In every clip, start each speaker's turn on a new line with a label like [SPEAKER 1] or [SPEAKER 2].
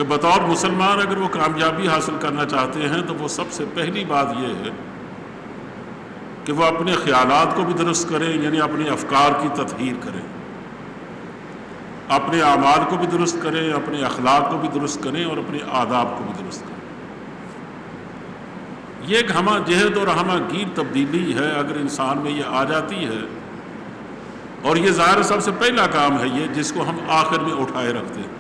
[SPEAKER 1] بطور مسلمان اگر وہ کامیابی حاصل کرنا چاہتے ہیں تو وہ سب سے پہلی بات یہ ہے کہ وہ اپنے خیالات کو بھی درست کریں، یعنی اپنے افکار کی تطہیر کریں، اپنے اعمال کو بھی درست کریں، اپنے اخلاق کو بھی درست کریں اور اپنے آداب کو بھی درست کریں۔ یہ ایک ہمہ جہد اور ہمہ گیر تبدیلی ہے، اگر انسان میں یہ آ جاتی ہے، اور یہ ظاہر سب سے پہلا کام ہے یہ جس کو ہم آخر میں اٹھائے رکھتے ہیں۔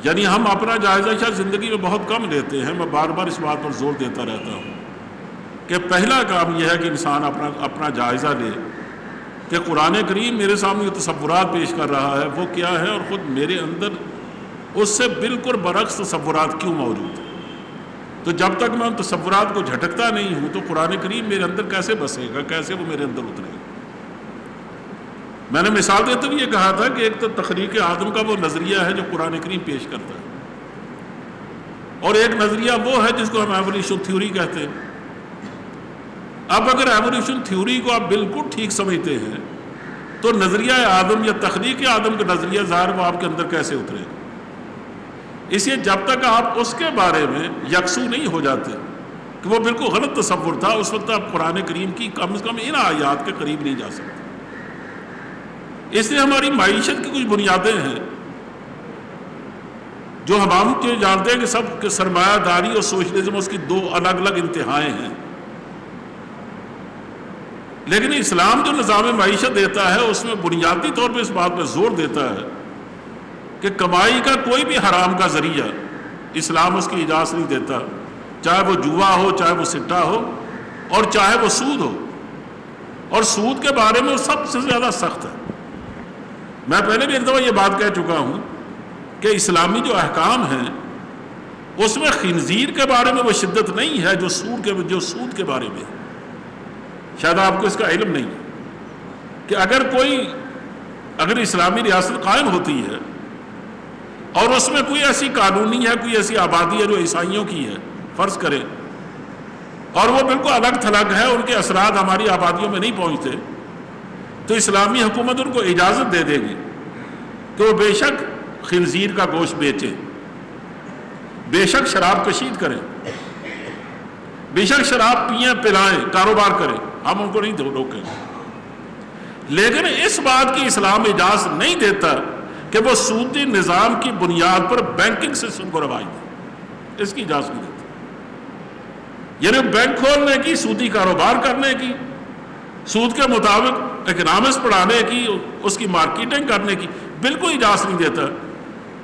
[SPEAKER 1] یعنی ہم اپنا جائزہ شاید زندگی میں بہت کم لیتے ہیں، میں بار بار اس بات پر زور دیتا رہتا ہوں کہ پہلا کام یہ ہے کہ انسان اپنا جائزہ لے کہ قرآن کریم میرے سامنے جو تصورات پیش کر رہا ہے وہ کیا ہے، اور خود میرے اندر اس سے بالکل برعکس تصورات کیوں موجود ہیں۔ تو جب تک میں ان تصورات کو جھٹکتا نہیں ہوں تو قرآن کریم میرے اندر کیسے بسے گا، کیسے وہ میرے اندر اترے گا۔ میں نے مثال دیتے ہوئے یہ کہا تھا کہ ایک تو تخلیق آدم کا وہ نظریہ ہے جو قرآن کریم پیش کرتا ہے، اور ایک نظریہ وہ ہے جس کو ہم ایولیوشن تھیوری کہتے ہیں۔ اب اگر ایولیوشن تھیوری کو آپ بالکل ٹھیک سمجھتے ہیں تو نظریہ آدم یا تخلیق آدم کا نظریہ ظاہر وہ آپ کے اندر کیسے اترے گا۔ اس لیے جب تک آپ اس کے بارے میں یکسو نہیں ہو جاتے کہ وہ بالکل غلط تصور تھا، اس وقت آپ قرآن کریم کی کم از کم ان آیات کے قریب نہیں جا سکتے۔ اس لیے ہماری معیشت کی کچھ بنیادیں ہیں جو ہم جانتے ہیں کہ سب سرمایہ داری اور سوشلزم اس کی دو الگ الگ انتہائیں ہیں، لیکن اسلام جو نظام معیشت دیتا ہے اس میں بنیادی طور پہ اس بات پہ زور دیتا ہے کہ کمائی کا کوئی بھی حرام کا ذریعہ اسلام اس کی اجازت نہیں دیتا، چاہے وہ جوا ہو، چاہے وہ سٹا ہو، اور چاہے وہ سود ہو، اور سود کے بارے میں سب سے زیادہ سخت ہے۔ میں پہلے بھی ایک دفعہ یہ بات کہہ چکا ہوں کہ اسلامی جو احکام ہیں اس میں خنزیر کے بارے میں وہ شدت نہیں ہے جو سود کے بارے میں ہے۔ شاید آپ کو اس کا علم نہیں ہے کہ اگر اسلامی ریاست قائم ہوتی ہے اور اس میں کوئی ایسی قانونی ہے، کوئی ایسی آبادی ہے جو عیسائیوں کی ہے فرض کریں، اور وہ بالکل الگ تھلگ ہے، ان کے اثرات ہماری آبادیوں میں نہیں پہنچتے، تو اسلامی حکومت ان کو اجازت دے دے گی کہ وہ بے شک خنزیر کا گوشت بیچیں، بے شک شراب کشید کریں، بے شک شراب پئیں پلائیں، کاروبار کریں، ہم ان کو نہیں روکیں گے۔ لیکن اس بات کی اسلام اجازت نہیں دیتا کہ وہ سودی نظام کی بنیاد پر بینکنگ سسٹم کو رواج دے، اس کی اجازت نہیں دیتا۔ یعنی بینک کھولنے کی، سودی کاروبار کرنے کی، سود کے مطابق اکنامکس پڑھانے کی، اس کی مارکیٹنگ کرنے کی بالکل اجازت نہیں دیتا۔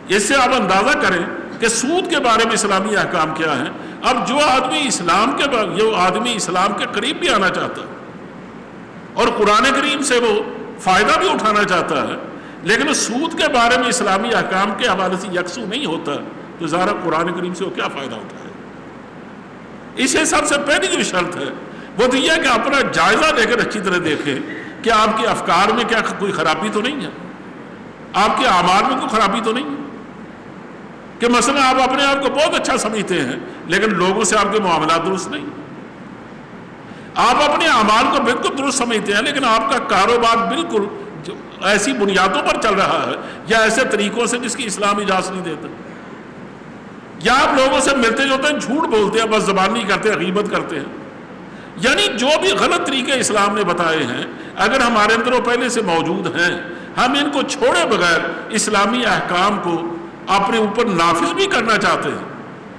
[SPEAKER 1] اس سے آپ اندازہ کریں کہ سود کے بارے میں اسلامی احکام کیا ہیں۔ اب جو آدمی اسلام کے قریب بھی آنا چاہتا ہے اور قرآن کریم سے وہ فائدہ بھی اٹھانا چاہتا ہے، لیکن سود کے بارے میں اسلامی احکام کے حوالے سے یکسو نہیں ہوتا، تو ظاہر قرآن کریم سے وہ کیا فائدہ اٹھائے۔ اسے سب سے پہلی جو شرط ہے وہ تو یہ ہے کہ اپنا جائزہ لے کر اچھی طرح دیکھیں کہ آپ کے افکار میں کیا کوئی خرابی تو نہیں ہے، آپ کے اعمال میں کوئی خرابی تو نہیں ہے، کہ مثلا آپ اپنے آپ کو بہت اچھا سمجھتے ہیں لیکن لوگوں سے آپ کے معاملات درست نہیں، آپ اپنے اعمال کو بالکل درست سمجھتے ہیں لیکن آپ کا کاروبار بالکل ایسی بنیادوں پر چل رہا ہے یا ایسے طریقوں سے جس کی اسلام اجازت نہیں دیتا، یا آپ لوگوں سے ملتے جلتے ہیں، جھوٹ بولتے ہیں، بس زبانی کرتے ہیں، غیبت کرتے ہیں۔ یعنی جو بھی غلط طریقے اسلام نے بتائے ہیں اگر ہمارے اندر وہ پہلے سے موجود ہیں، ہم ان کو چھوڑے بغیر اسلامی احکام کو اپنے اوپر نافذ بھی کرنا چاہتے ہیں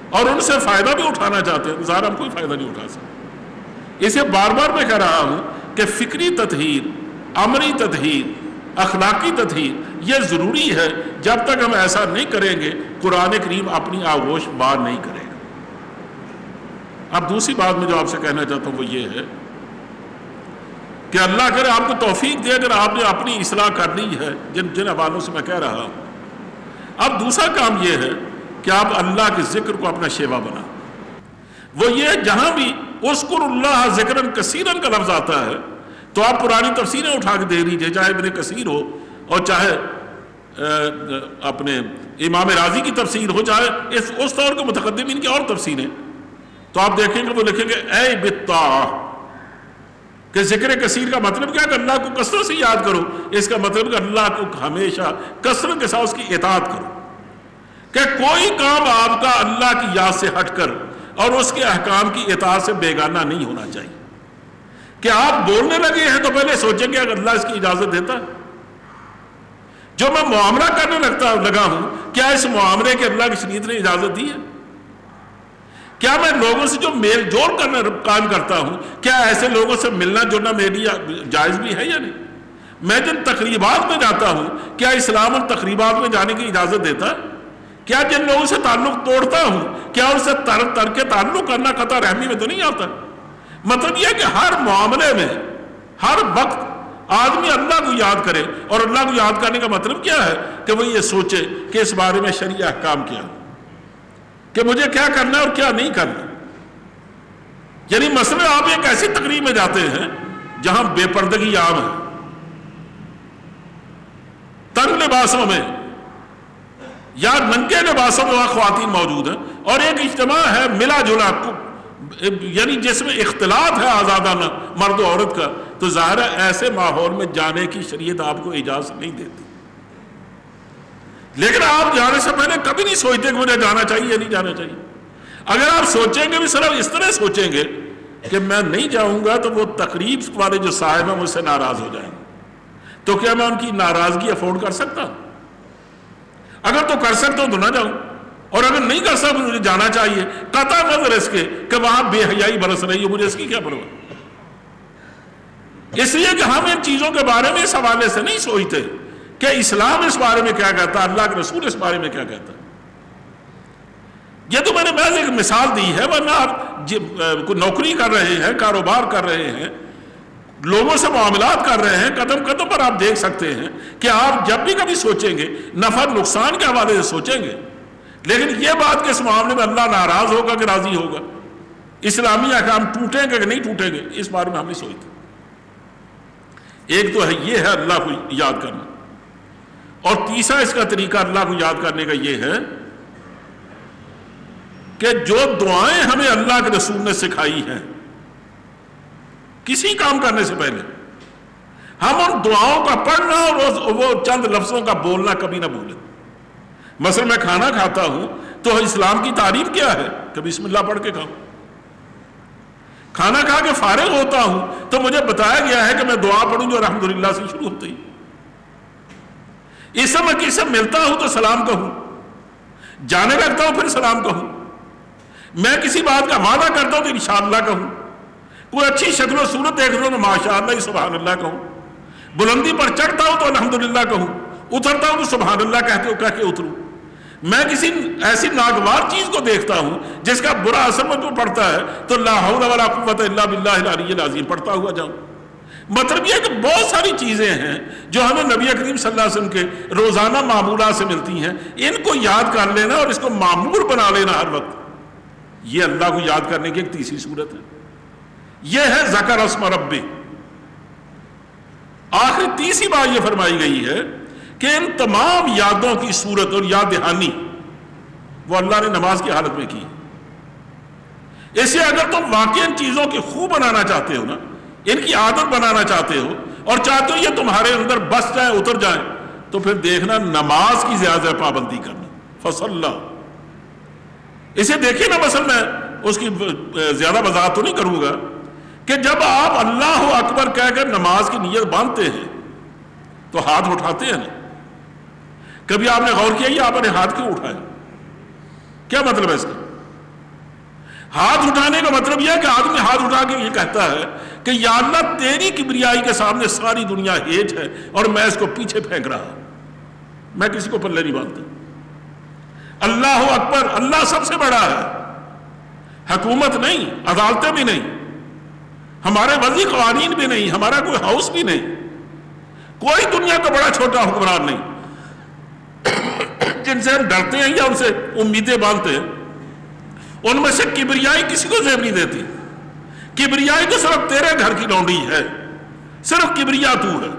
[SPEAKER 1] اور ان سے فائدہ بھی اٹھانا چاہتے ہیں، ظاہر ہم کوئی فائدہ نہیں اٹھا سکتے۔ اسے بار بار میں کہہ رہا ہوں کہ فکری تطہیر، عملی تطہیر، اخلاقی تطہیر یہ ضروری ہے۔ جب تک ہم ایسا نہیں کریں گے قرآن کریم اپنی آغوش بار نہیں کرے گا۔ اب دوسری بات میں جو آپ سے کہنا چاہتا ہوں وہ یہ ہے کہ اللہ کرے آپ کو توفیق دے اگر آپ نے اپنی اصلاح کرنی ہے جن حوالوں سے میں کہہ رہا ہوں۔ اب دوسرا کام یہ ہے کہ آپ اللہ کے ذکر کو اپنا شیوا بنا، وہ یہ جہاں بھی اذکر اللہ ذکرن کثیرن کا لفظ آتا ہے تو آپ پرانی تفسیریں اٹھا کے دے لیجئے، چاہے ابن کثیر ہو اور چاہے اپنے امام راضی کی تفسیر ہو، چاہے اس طور کے متقدمین کی اور تفسیریں، تو آپ دیکھیں گے وہ لکھیں گے اے بالطاعہ، کہ ذکر کثیر کا مطلب کیا کہ اللہ کو کثرت سے یاد کرو، اس کا مطلب کہ اللہ کو ہمیشہ کثرت کے ساتھ اس کی اطاعت کرو۔ کہ کوئی کام آپ کا اللہ کی یاد سے ہٹ کر اور اس کے احکام کی اطاعت سے بیگانہ نہیں ہونا چاہیے. کہ آپ بولنے لگے ہیں تو پہلے سوچیں کہ اگر اللہ اس کی اجازت دیتا ہے. جو میں معاملہ کرنے لگا ہوں, کیا اس معاملے کے اللہ کی شریعت نے اجازت دی ہے؟ کیا میں لوگوں سے جو میل جول کرنا کام کرتا ہوں, کیا ایسے لوگوں سے ملنا جلنا میرے لیے جائز بھی ہے یا نہیں؟ میں جن تقریبات میں جاتا ہوں, کیا اسلام ان تقریبات میں جانے کی اجازت دیتا ہے؟ کیا جن لوگوں سے تعلق توڑتا ہوں, کیا ان سے ترک تعلق کرنا قطع رحمی میں تو نہیں آتا؟ مطلب یہ ہے کہ ہر معاملے میں ہر وقت آدمی اللہ کو یاد کرے, اور اللہ کو یاد کرنے کا مطلب کیا ہے کہ وہ یہ سوچے کہ اس بارے میں شرعی احکام کیا ہے, کہ مجھے کیا کرنا ہے اور کیا نہیں کرنا. یعنی مثلا آپ ایک ایسی تقریب میں جاتے ہیں جہاں بے پردگی عام ہے, تنگ لباسوں میں یا ننگے لباسوں میں وہاں خواتین موجود ہیں, اور ایک اجتماع ہے ملا جلا, یعنی جس میں اختلاط ہے آزادانہ مرد و عورت کا, تو ظاہر ہے ایسے ماحول میں جانے کی شریعت آپ کو اجازت نہیں دیتی. لیکن آپ جانے سے پہلے کبھی نہیں سوچتے کہ مجھے جانا چاہیے یا نہیں جانا چاہیے. اگر آپ سوچیں گے بھی صرف اس طرح سوچیں گے کہ میں نہیں جاؤں گا, تو وہ تقریب والے جو صاحب ہیں مجھ سے ناراض ہو جائیں گے. تو کیا میں ان کی ناراضگی افورڈ کر سکتا ہوں؟ اگر تو کر سکتا ہوں تو نہ جاؤں, اور اگر نہیں کر سکتا مجھے جانا چاہیے, قطع نظر اس کے کہ وہاں بے حیائی برس رہی ہے, مجھے اس کی کیا پرواہ. اس لیے کہ ہم ان چیزوں کے بارے میں اس حوالے سے نہیں سوچتے کہ اسلام اس بارے میں کیا کہتا ہے, اللہ کے رسول اس بارے میں کیا کہتا ہے. یہ تو میں نے محض ایک مثال دی ہے, ورنہ آپ کوئی نوکری کر رہے ہیں, کاروبار کر رہے ہیں, لوگوں سے معاملات کر رہے ہیں, قدم قدم پر آپ دیکھ سکتے ہیں کہ آپ جب بھی کبھی سوچیں گے نفع نقصان کے حوالے سے سوچیں گے, لیکن یہ بات کہ اس معاملے میں اللہ ناراض ہوگا کہ راضی ہوگا, اسلامی احکام ٹوٹیں گے کہ نہیں ٹوٹیں گے, اس بارے میں ہم نہیں سوچتے. ایک تو ہے یہ ہے اللہ کو یاد کرنا, اور تیسرا اس کا طریقہ اللہ کو یاد کرنے کا یہ ہے کہ جو دعائیں ہمیں اللہ کے رسول نے سکھائی ہیں کسی کام کرنے سے پہلے, ہم ان دعاؤں کا پڑھنا اور وہ چند لفظوں کا بولنا کبھی نہ بھولیں. مثلا میں کھانا کھاتا ہوں تو اسلام کی تعریف کیا ہے کہ بسم اللہ پڑھ کے کھاؤں. کھانا کھا کے فارغ ہوتا ہوں تو مجھے بتایا گیا ہے کہ میں دعا پڑھوں جو الحمدللہ سے شروع ہوتی ہے. اس سے میں کسی سے ملتا ہوں تو سلام کہوں, جانے لگتا ہوں پھر سلام کہوں, میں کسی بات کا وعدہ کرتا ہوں تو انشاءاللہ کہوں, کوئی اچھی شکل و صورت دیکھ لوں تو ماشاءاللہ سبحان اللہ کہوں, بلندی پر چڑھتا ہوں تو الحمدللہ کہوں, اترتا ہوں تو سبحان اللہ کہہ کے اتروں. میں کسی ایسی ناگوار چیز کو دیکھتا ہوں جس کا برا اثر مجھ پر پڑتا ہے تو لا حول ولا قوت الا باللہ العلی العظیم پڑھتا ہوا جاؤں. مطلب یہ کہ بہت ساری چیزیں ہیں جو ہمیں نبی کریم صلی اللہ علیہ وسلم کے روزانہ معمولات سے ملتی ہیں, ان کو یاد کر لینا اور اس کو معمول بنا لینا ہر وقت, یہ اللہ کو یاد کرنے کی ایک تیسری صورت ہے. یہ ہے ذکر اسم ربی. آخری تیسری بات یہ فرمائی گئی ہے کہ ان تمام یادوں کی صورت اور یاد دہانی وہ اللہ نے نماز کی حالت میں کی. اسے اگر تم واقعی ان چیزوں کی خوب بنانا چاہتے ہو نا, ان کی عادت بنانا چاہتے ہو اور چاہتے ہو یہ تمہارے اندر بس جائیں اتر جائیں, تو پھر دیکھنا نماز کی زیادہ پابندی کرنا. فصل اسے دیکھیے نا, مثلا میں اس کی زیادہ وضاحت تو نہیں کروں گا کہ جب آپ اللہ اکبر کہہ کر نماز کی نیت باندھتے ہیں تو ہاتھ اٹھاتے ہیں نا. کبھی آپ نے غور کیا یہ آپ نے ہاتھ کیوں اٹھائے؟ کیا مطلب ہے اس کا؟ ہاتھ اٹھانے کا مطلب یہ ہے کہ آدمی ہاتھ اٹھا کے یہ کہتا ہے کہ یا اللہ تیری کبریائی کے سامنے ساری دنیا ہیج ہے اور میں اس کو پیچھے پھینک رہا ہوں, میں کسی کو پلے نہیں باندھتا. اللہ اکبر, اللہ سب سے بڑا ہے, حکومت نہیں, عدالتیں بھی نہیں, ہمارے وضعی قوانین بھی نہیں, ہمارا کوئی ہاؤس بھی نہیں, کوئی دنیا کا بڑا چھوٹا حکمران نہیں جن سے ہم ڈرتے ہیں یا ان سے امیدیں باندھتے ہیں. ان میں سے کبریائی کسی کو زیب نہیں دیتی. کبریائی تو صرف تیرے گھر کی لونڈی ہے, صرف کبریا تو ہے.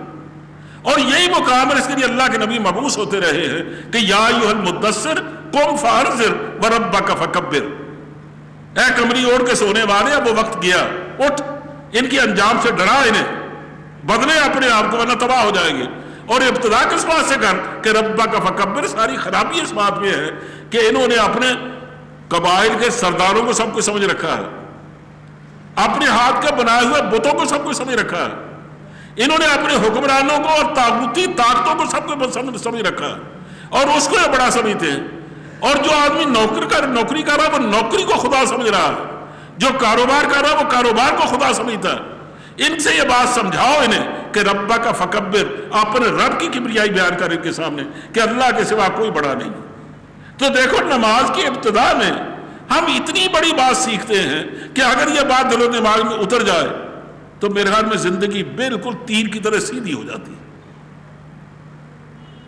[SPEAKER 1] اور یہی مقام ہے اس کے لیے اللہ کے نبی مبعوث ہوتے رہے ہیں کہ یا ایھا المدثر قم فانذر وربک فکبر. اے کمری اوڑھ کے سونے والے, اب وہ وقت گیا, اٹھ, ان کے انجام سے ڈرا, انہیں بدلے اپنے آپ کو ورنہ تباہ ہو جائیں گے. اور ابتدا کس بات سے کر کہ ربک فکبر؟ ساری خرابی اس بات میں ہے کہ انہوں نے اپنے قبائل کے سرداروں کو سب کچھ سمجھ رکھا ہے، اپنے ہاتھ کے بنائے ہوئے بتوں کو سب کچھ سمجھ رکھا ہے، انہوں نے اپنے حکمرانوں کو اور طاغوتی طاقتوں کو سب کچھ سمجھ رکھا ہے اور اس کو یہ بڑا سمجھتے ہیں۔ اور جو آدمی نوکری کر رہا ہے وہ نوکری کو خدا سمجھ رہا ہے، جو کاروبار کر رہا ہے وہ کاروبار کو خدا سمجھتا ہے۔ ان سے یہ بات سمجھاؤ انہیں کہ ربک فکبر، اپنے رب کی کبریائی بیان کر ان کے سامنے کہ اللہ کے سوا کوئی بڑا نہیں۔ تو دیکھو نماز کی ابتدا میں ہم اتنی بڑی بات سیکھتے ہیں کہ اگر یہ بات دل و دماغ میں اتر جائے تو میرے خیال میں زندگی بالکل تیر کی طرح سیدھی ہو جاتی ہے۔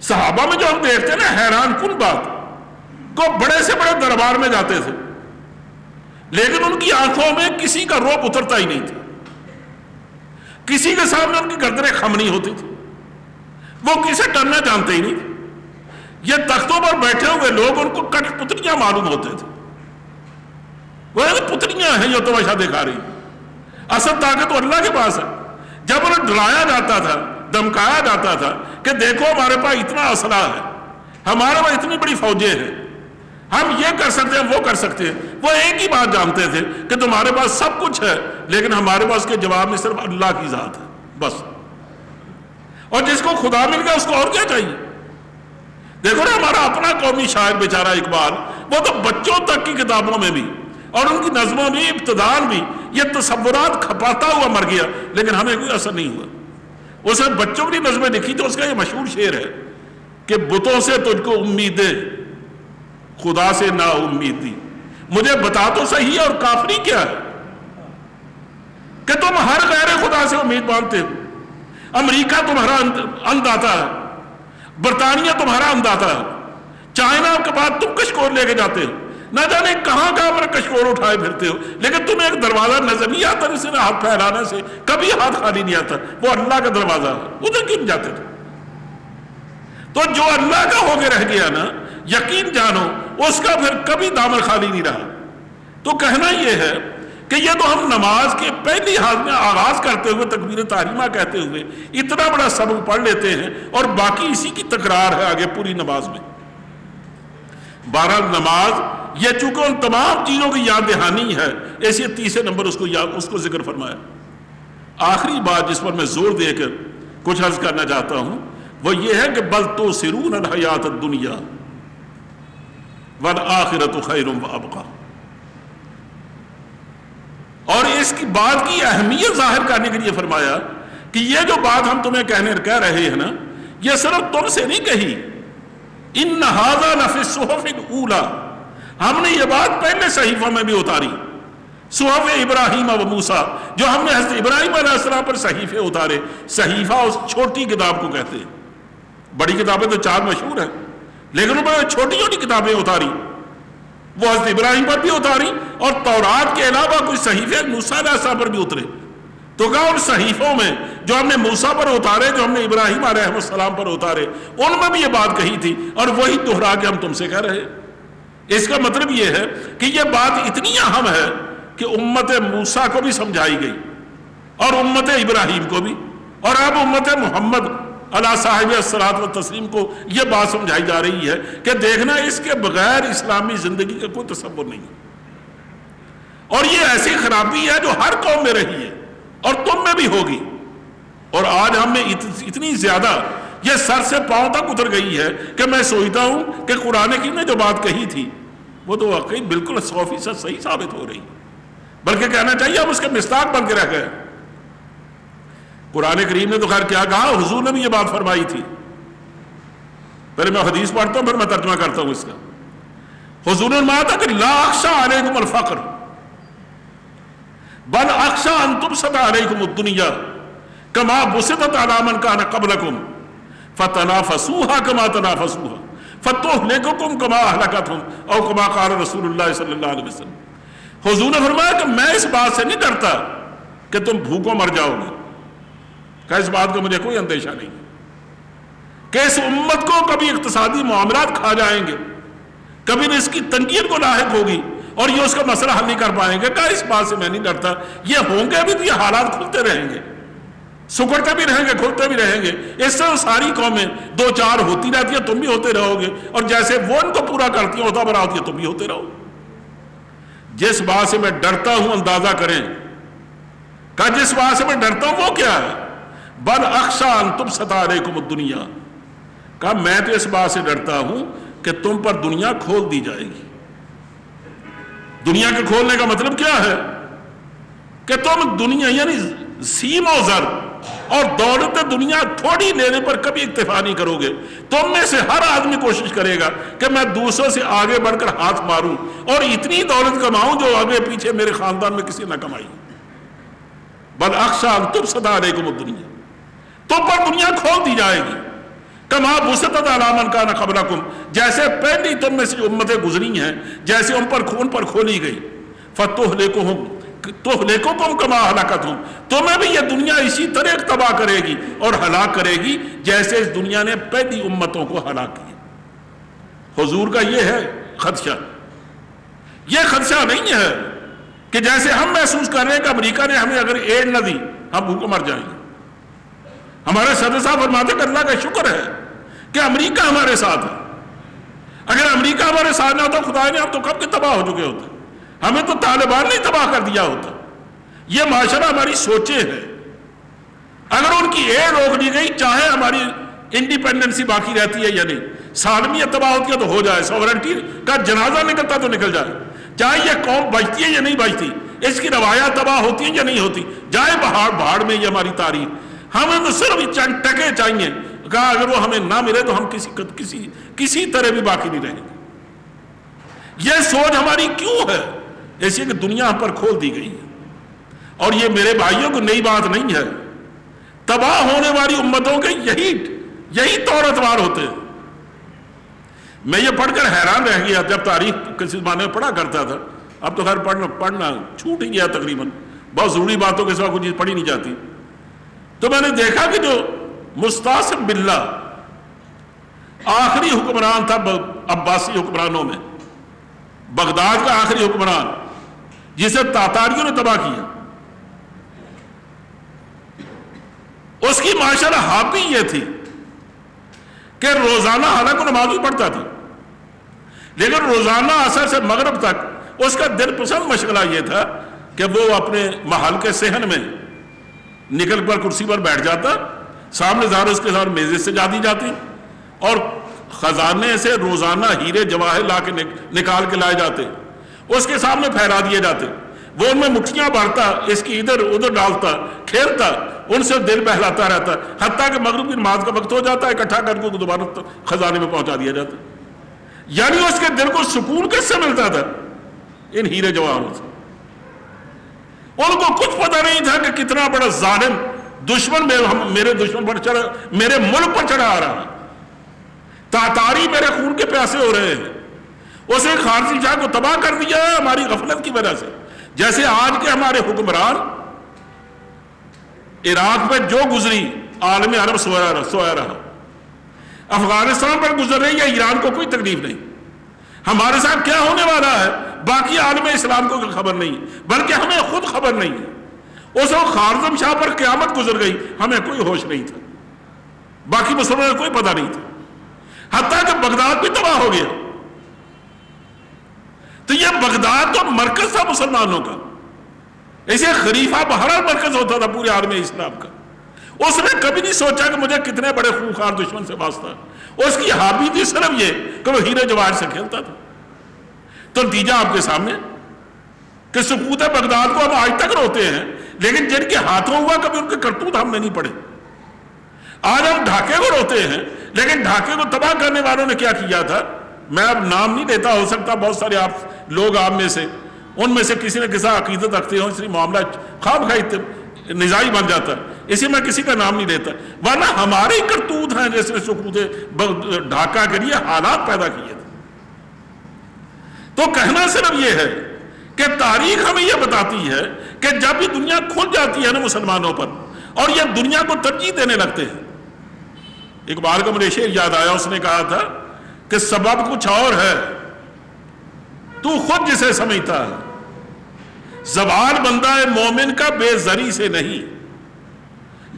[SPEAKER 1] صحابہ میں جو ہم دیکھتے ہیں نا، حیران کن بات، کو بڑے سے بڑے دربار میں جاتے تھے لیکن ان کی آنکھوں میں کسی کا روب اترتا ہی نہیں تھا، کسی کے سامنے ان کی گردنیں خم نہیں ہوتی تھی، وہ کسے ڈرنا جانتے ہی نہیں تھے۔ یہ تختوں پر بیٹھے ہوئے لوگ ان کو کٹ پتلیاں معلوم ہوتے تھے، وہ پتلیاں ہیں جو تماشا دکھا رہی، اصل طاقت تو اللہ کے پاس ہے۔ جب انہیں ڈرایا جاتا تھا، دمکایا جاتا تھا کہ دیکھو ہمارے پاس اتنا اسلحہ ہے، ہمارے پاس اتنی بڑی فوجیں ہیں، ہم یہ کر سکتے ہیں وہ کر سکتے ہیں، وہ ایک ہی بات جانتے تھے کہ تمہارے پاس سب کچھ ہے لیکن ہمارے پاس کے جواب میں صرف اللہ کی ذات ہے بس، اور جس کو خدا مل گیا اس کو اور کیا چاہیے۔ دیکھو نا ہمارا اپنا قومی شاعر بیچارہ اقبال، وہ تو بچوں تک کی کتابوں میں بھی اور ان کی نظموں میں ابتدان بھی یہ تصورات کھپاتا ہوا مر گیا لیکن ہمیں کوئی اثر نہیں ہوا۔ اس نے بچوں کی نظمیں لکھی تو اس کا یہ مشہور شعر ہے کہ بتوں سے تجھ کو امیدیں، خدا سے نا امیدی، مجھے بتا تو صحیح اور کافری کیا ہے کہ تم ہر غیر خدا سے امید باندھتے ہو۔ امریکہ تمہارا انداتا ہے، برطانیہ تمہارا انداتا ہے، چائنا کے بعد تم کشکور لے کے جاتے ہو، نہ جانے کہاں کہاں پر کشکور اٹھائے پھرتے ہو، لیکن تمہیں ایک دروازہ نظر نہیں آتا جس سے ہاتھ پھیلانے سے کبھی ہاتھ خالی نہیں آتا، وہ اللہ کا دروازہ ہے، ادھر کیوں جاتے تھے؟ تو جو اللہ کا ہو کے رہ گیا نا، یقین جانو اس کا پھر کبھی دامن خالی نہیں رہا۔ تو کہنا یہ ہے کہ یہ تو ہم نماز کے پہلی حال میں آغاز کرتے ہوئے تکبیر تحریمہ کہتے ہوئے اتنا بڑا سبق پڑھ لیتے ہیں اور باقی اسی کی تکرار ہے آگے پوری نماز میں۔ بہرحال نماز یہ چونکہ ان تمام چیزوں کی یاد دہانی ہے، اس لیے تیسرے نمبر اس کو ذکر فرمایا۔ آخری بات جس پر میں زور دے کر کچھ عرض کرنا چاہتا ہوں وہ یہ ہے کہ بل تؤثرون الحیات الدنیا والآخرۃ خیر وابقیٰ، اور اس کی بات کی اہمیت ظاہر کرنے کے لیے فرمایا کہ یہ جو بات ہم تمہیں کہہ رہے ہیں نا، یہ صرف تم سے نہیں کہی، ان ھذا لفی الصحف الاولی، ہم نے یہ بات پہلے صحیفوں میں بھی اتاری، صحف ابراہیم و موسیٰ، جو ہم نے حضرت ابراہیم علیہ السلام پر صحیفے اتارے۔ صحیفہ اس چھوٹی کتاب کو کہتے ہیں، بڑی کتابیں تو 4 مشہور ہیں لیکن انہوں نے چھوٹی چھوٹی کتابیں اتاری، وہ حضرت ابراہیم پر بھی اتاری اور تورات کے علاوہ کچھ صحیفے موسیٰ علیہ السلام پر بھی اترے۔ تو کہا ان صحیفوں میں جو ہم نے موسیٰ پر اتارے، جو ہم نے ابراہیم علیہ السلام پر اتارے، ان میں بھی یہ بات کہی تھی اور وہی دہرا کے ہم تم سے کہہ رہے ہیں۔ اس کا مطلب یہ ہے کہ یہ بات اتنی اہم ہے کہ امت موسیٰ کو بھی سمجھائی گئی اور امت ابراہیم کو بھی، اور اب امت محمد علیہ صاحب الصلاۃ والتسلیم کو یہ بات سمجھائی جا رہی ہے کہ دیکھنا اس کے بغیر اسلامی زندگی کا کوئی تصور نہیں ہے، اور یہ ایسی خرابی ہے جو ہر قوم میں رہی ہے اور تم میں بھی ہوگی، اور آج ہم میں اتنی زیادہ یہ سر سے پاؤں تک اتر گئی ہے کہ میں سوچتا ہوں کہ قرآن کریم نے جو بات کہی تھی وہ تو واقعی بالکل 100% صحیح ثابت ہو رہی، بلکہ کہنا چاہیے ہم اس کے مصداق بن کے رہ گئے۔ قرآن کریم نے تو خیر کیا کہا، حضور نے بھی یہ بات فرمائی تھی۔ پہلے میں حدیث پڑھتا ہوں پھر میں ترجمہ کرتا ہوں اس کا۔ حضور نے فرمایا تھا کہ لا اخشى علیکم الفقر بل اخشى ان تبسط علیکم الدنیا کما بسطت علی من کان قبلکم فتنافسوها کما تنافسوها فتہلککم کما اہلکتہم او کما قال رسول اللہ صلی اللہ علیہ وسلم۔ حضور نے فرمایا کہ میں اس بات سے نہیں ڈرتا کہ تم بھوکوں مر جاؤ گے، کہ اس بات کا مجھے کوئی اندیشہ نہیں کہ اس امت کو کبھی اقتصادی معاملات کھا جائیں گے، کبھی اس کی تنگیت کو لاحق ہوگی اور یہ اس کا مسئلہ حل نہیں کر پائیں گے، کہ اس بات سے میں نہیں ڈرتا، یہ ہوں گے بھی تو یہ حالات کھلتے رہیں گے، سکڑتے بھی رہیں گے، کھلتے بھی رہیں گے. اس سے ساری قومیں دو چار ہوتی رہتی ہیں، تم بھی ہوتے رہو گے، اور جیسے وہ ان کو پورا کرتی ہیں ہوتا بنا ہوتی ہے، تم بھی ہوتے رہو. جس بات سے میں ڈرتا ہوں اندازہ کریں. کہا جس بات سے میں ڈرتا ہوں وہ کیا ہے؟ بل اخشی ان تبسط علیکم الدنیا. کہا میں تو اس بات سے ڈرتا ہوں کہ تم پر دنیا کھول دی جائے گی. دنیا کے کھولنے کا مطلب کیا ہے؟ کہ تم دنیا یعنی سیم و زر اور دولت دنیا تھوڑی لینے پر کبھی اکتفا نہیں کرو گے. تم میں سے ہر آدمی کوشش کرے گا کہ میں دوسروں سے آگے بڑھ کر ہاتھ ماروں اور اتنی دولت کماؤں جو آگے پیچھے میرے خاندان میں کسی نہ کمائی. بل اخشی ان تبسط علیکم الدنیا، تم پر دنیا کھول دی جائے گی. کما بسطت علی من کان قبلکم، جیسے پہلی تم میں سے امتیں گزری ہیں جیسے ان پر خون پر کھولی گئی. فتہلککم کما اہلکتہم، تمہیں بھی یہ دنیا اسی طرح تباہ کرے گی اور ہلاک کرے گی جیسے اس دنیا نے پہلی امتوں کو ہلاک کیا. حضور کا یہ ہے خدشہ. یہ خدشہ نہیں ہے کہ جیسے ہم محسوس کر رہے ہیں کہ امریکہ نے ہمیں اگر ایڈ نہ دی ہم بھوکے مر جائیں گے. ہمارے صدر صاحب فرماتے کہ اللہ کا شکر ہے کہ امریکہ ہمارے ساتھ ہے. اگر امریکہ ہمارے ساتھ نہ ہوتا خدا نے ہم تو کب کے تباہ ہو چکے ہوتے. ہمیں تو طالبان نے تباہ کر دیا ہوتا. یہ معاشرہ ہماری سوچیں ہے. اگر ان کی ایڈ روک دی گئی چاہے ہماری انڈیپینڈنسی باقی رہتی ہے یا نہیں، سالمیت تباہ ہوتی ہے تو ہو جائے، سوورنٹی کا جنازہ نکلتا تو نکل جائے، چاہے یہ قوم بچتی ہے یا نہیں بچتی، اس کی روایات تباہ ہوتی ہیں یا نہیں ہوتی، جائے بہاڑ میں یہ ہماری تاریخ. ہمیں تو صرف چند ٹکے چاہیے. کہا اگر وہ ہمیں نہ ملے تو ہم کسی طرح بھی باقی نہیں رہیں گے. یہ سوچ ہماری کیوں ہے؟ ایسی کہ دنیا ہم پر کھول دی گئی ہے. اور یہ میرے بھائیوں کو نئی بات نہیں ہے. تباہ ہونے والی امتوں کے یہی طور اتوار ہوتے ہیں. میں یہ پڑھ کر حیران رہ گیا جب تاریخ کسی زمانے میں پڑھا کرتا تھا. اب تو خیر پڑھنا چھوٹ ہی گیا تقریباً، بہت ضروری باتوں کے سوا کوئی چیز پڑھی نہیں جاتی. تو میں نے دیکھا کہ جو مستعصم باللہ آخری حکمران تھا عباسی حکمرانوں میں، بغداد کا آخری حکمران جسے تاتاریوں نے تباہ کیا، اس کی معاشرہ حامی یہ تھی کہ روزانہ حالانکہ نماز پڑھتا تھا لیکن روزانہ عصر سے مغرب تک اس کا دل پسند مشغلہ یہ تھا کہ وہ اپنے محل کے صحن میں نکل پر کرسی پر بیٹھ جاتا، سامنے ظاہر اس کے ساتھ میزیں سے جاتی جاتی اور خزانے سے روزانہ ہیرے جواہر لا کے نکال کے لائے جاتے، اس کے سامنے پھیلا دیے جاتے. وہ ان میں مٹھیاں بھرتا، اس کی ادھر ادھر ڈالتا، کھیلتا، ان سے دل بہلاتا رہتا، حتیٰ کہ مغرب کی نماز کا وقت ہو جاتا ہے، اکٹھا کر کے دوبارہ خزانے میں پہنچا دیا جاتا. یعنی اس کے دل کو سکون کس سے ملتا تھا؟ ان ہیرے جواہروں سے. ان کو کچھ پتہ نہیں تھا کہ کتنا بڑا ظالم دشمن میرے دشمن پر چڑھا، میرے ملک پر چڑھا آ رہا. تاتاری میرے خون کے پیاسے ہو رہے ہیں. اس نے خارجی شاہ کو تباہ کر دیا ہے ہماری غفلت کی وجہ سے. جیسے آج کے ہمارے حکمران عراق میں جو گزری عالم عرب سویا رہا، افغانستان پر گزر رہی ہے، ایران کو کوئی تکلیف نہیں. ہمارے ساتھ کیا ہونے والا ہے باقی عالم اسلام کو خبر نہیں، بلکہ ہمیں خود خبر نہیں ہے. اس وقت خارزم شاہ پر قیامت گزر گئی، ہمیں کوئی ہوش نہیں تھا، باقی مسلمانوں کو کوئی پتہ نہیں تھا، حتیٰ کہ بغداد بھی تباہ ہو گیا. تو یہ بغداد تو مرکز تھا مسلمانوں کا، اسے خلیفہ بہرحال مرکز ہوتا تھا پورے عالم اسلام کا. اس نے کبھی نہیں سوچا کہ مجھے کتنے بڑے خونخوار دشمن سے واسطہ. اس کی ہابی تھی صرف یہ کہ وہ ہیرے جواہر سے کھیلتا تھا. تو نتیجہ آپ کے سامنے کہ سقوط بغداد کو ہم آج تک روتے ہیں، لیکن جن کے ہاتھوں ہوا کبھی ان کے کرتوت ہم نے نہیں پڑھے. آج ہم ڈھاکے کو روتے ہیں، لیکن ڈھاکے کو تباہ کرنے والوں نے کیا کیا تھا میں اب نام نہیں لیتا، ہو سکتا بہت سارے آپ لوگ آپ میں سے ان میں سے کسی نے کسی عقیدت رکھتے ہوں، اس لیے معاملہ خواب خواہ نزاعی بن جاتا ہے، اسی میں کسی کا نام نہیں لیتا. ورنہ ہمارے کرتوت ہیں جس نے سقوط ڈھاکہ کے لیے حالات پیدا کیے تھے. تو کہنا صرف یہ ہے کہ تاریخ ہمیں یہ بتاتی ہے کہ جب یہ دنیا کھل جاتی ہے نا مسلمانوں پر اور یہ دنیا کو ترجیح دینے لگتے ہیں. اقبال کا مجھے شعر یاد آیا، اس نے کہا تھا کہ سبب کچھ اور ہے تو خود جسے سمجھتا ہے، زوال بندہ مومن کا بے زری سے نہیں،